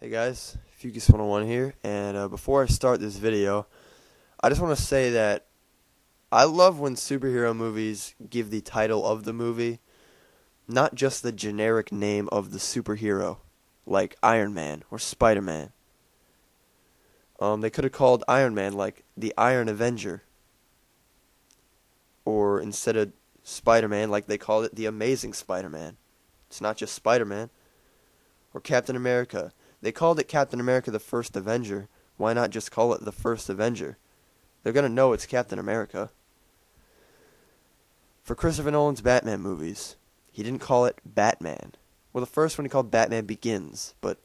Hey guys, Fucus101 here, and before I start this video, I just want to say that I love when superhero movies give the title of the movie, not just the generic name of the superhero, like Iron Man or Spider-Man. They could have called Iron Man like the Iron Avenger, or instead of Spider-Man, like they called it the Amazing Spider-Man. It's not just Spider-Man. Or Captain America. They called it Captain America the First Avenger. Why not just call it the First Avenger? They're going to know it's Captain America. For Christopher Nolan's Batman movies, he didn't call it Batman. Well, the first one he called Batman Begins, but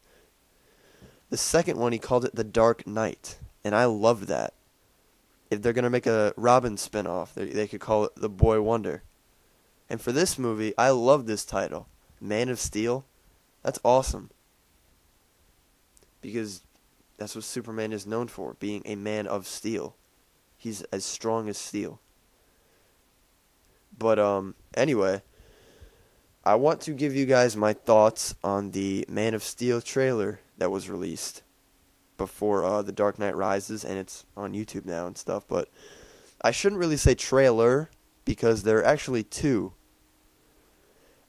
the second one he called it The Dark Knight, and I loved that. If they're going to make a Robin spinoff, they could call it The Boy Wonder. And for this movie, I love this title, Man of Steel. That's awesome. Because that's what Superman is known for, being a man of steel. He's as strong as steel. But anyway, I want to give you guys my thoughts on the Man of Steel trailer that was released before The Dark Knight Rises, and it's on YouTube now and stuff. But I shouldn't really say trailer because there are actually two.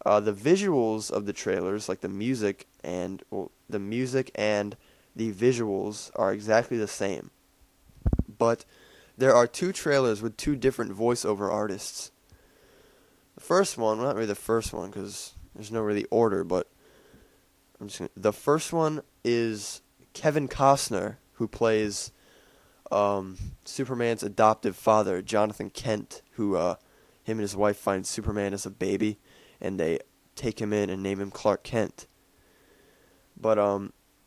The visuals of the trailers, like the music and the visuals are exactly the same. But there are two trailers with two different voiceover artists. The first one, well, not really the first one because there's no really order, but the first one is Kevin Costner, who plays Superman's adoptive father, Jonathan Kent, who him and his wife find Superman as a baby. And they take him in and name him Clark Kent. But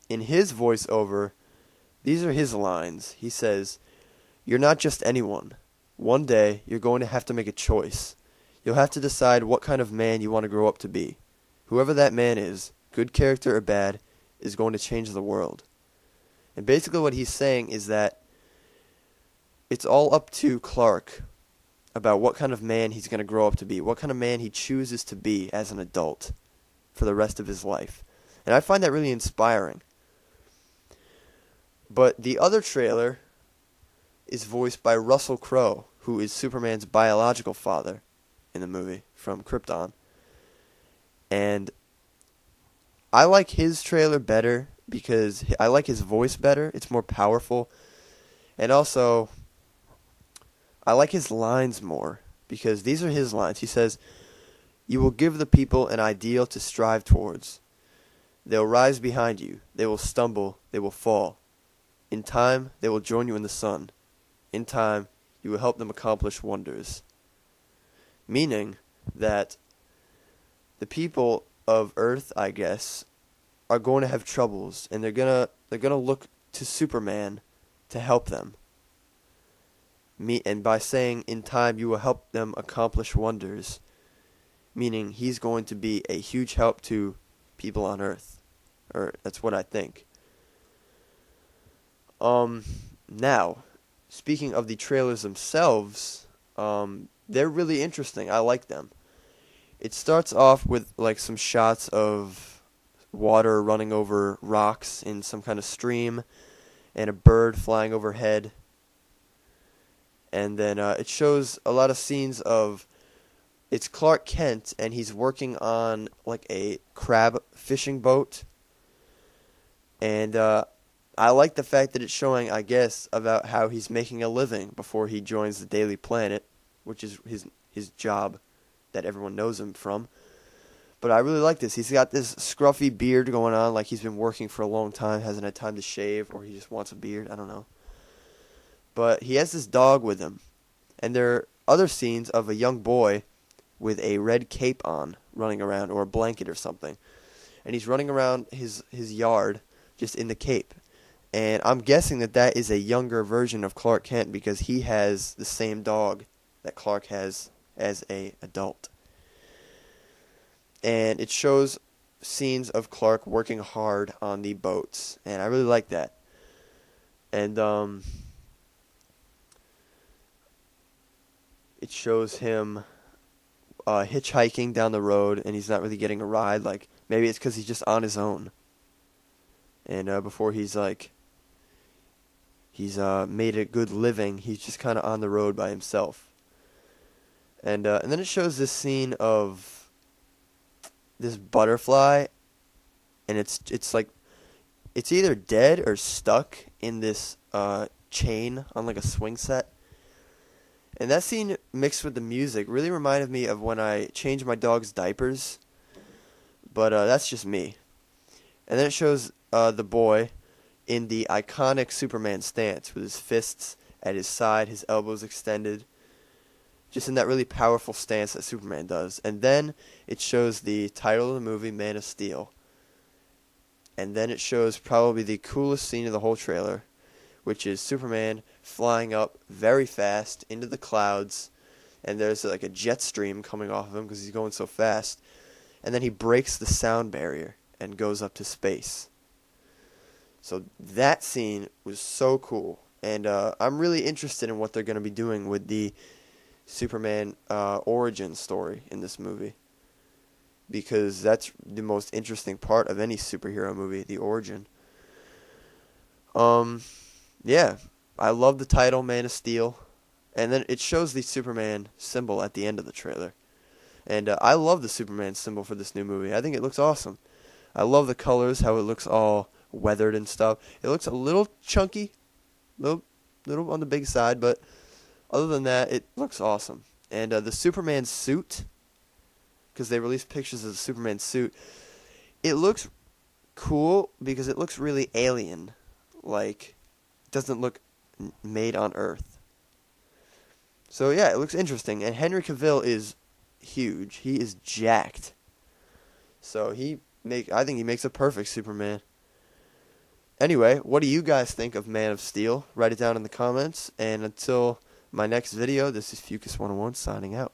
in his voiceover, these are his lines. He says, "You're not just anyone. One day, you're going to have to make a choice. You'll have to decide what kind of man you want to grow up to be. Whoever that man is, good character or bad, is going to change the world." And basically what he's saying is that it's all up to Clark about what kind of man he's going to grow up to be, what kind of man he chooses to be as an adult for the rest of his life. And I find that really inspiring. But the other trailer is voiced by Russel Crowe, who is Superman's biological father in the movie from Krypton. And I like his trailer better because I like his voice better. It's more powerful. And also, I like his lines more, because these are his lines. He says, "You will give the people an ideal to strive towards. They'll rise behind you. They will stumble. They will fall. In time, they will join you in the sun. In time, you will help them accomplish wonders." Meaning that the people of Earth, I guess, are going to have troubles, and they're gonna look to Superman to help them. And by saying, "in time you will help them accomplish wonders," meaning he's going to be a huge help to people on Earth. Or that's what I think. Now, speaking of the trailers themselves, they're really interesting. I like them. It starts off with like some shots of water running over rocks in some kind of stream, and a bird flying overhead. And then it shows a lot of scenes of, it's Clark Kent, and he's working on like a crab fishing boat. And I like the fact that it's showing, I guess, about how he's making a living before he joins the Daily Planet, which is his job that everyone knows him from. But I really like this. He's got this scruffy beard going on, like he's been working for a long time, hasn't had time to shave, or he just wants a beard, I don't know. But he has this dog with him. And there are other scenes of a young boy with a red cape on running around, or a blanket or something. And he's running around his yard just in the cape. And I'm guessing that is a younger version of Clark Kent, because he has the same dog that Clark has as a adult. And it shows scenes of Clark working hard on the boats. And I really like that. And it shows him hitchhiking down the road, and he's not really getting a ride. Like, maybe it's because he's just on his own. and before he's made a good living, he's just kind of on the road by himself. And then it shows this scene of this butterfly, and it's like it's either dead or stuck in this chain on like a swing set. And that scene mixed with the music really reminded me of when I changed my dog's diapers. But that's just me. And then it shows the boy in the iconic Superman stance with his fists at his side, his elbows extended. Just in that really powerful stance that Superman does. And then it shows the title of the movie, Man of Steel. And then it shows probably the coolest scene of the whole trailer, which is Superman flying up very fast into the clouds, and there's like a jet stream coming off of him because he's going so fast, and then he breaks the sound barrier and goes up to space. So that scene was so cool, and I'm really interested in what they're going to be doing with the Superman origin story in this movie, because that's the most interesting part of any superhero movie, the origin. Yeah, I love the title, Man of Steel. And then it shows the Superman symbol at the end of the trailer. And I love the Superman symbol for this new movie. I think it looks awesome. I love the colors, how it looks all weathered and stuff. It looks a little chunky, little on the big side, but other than that, it looks awesome. And the Superman suit, because they released pictures of the Superman suit, it looks cool because it looks really alien. Like, doesn't look made on Earth. So yeah, it looks interesting. And Henry Cavill is huge. He is jacked. So I think he makes a perfect Superman. Anyway, what do you guys think of Man of Steel? Write it down in the comments. And until my next video, this is Fucus101 signing out.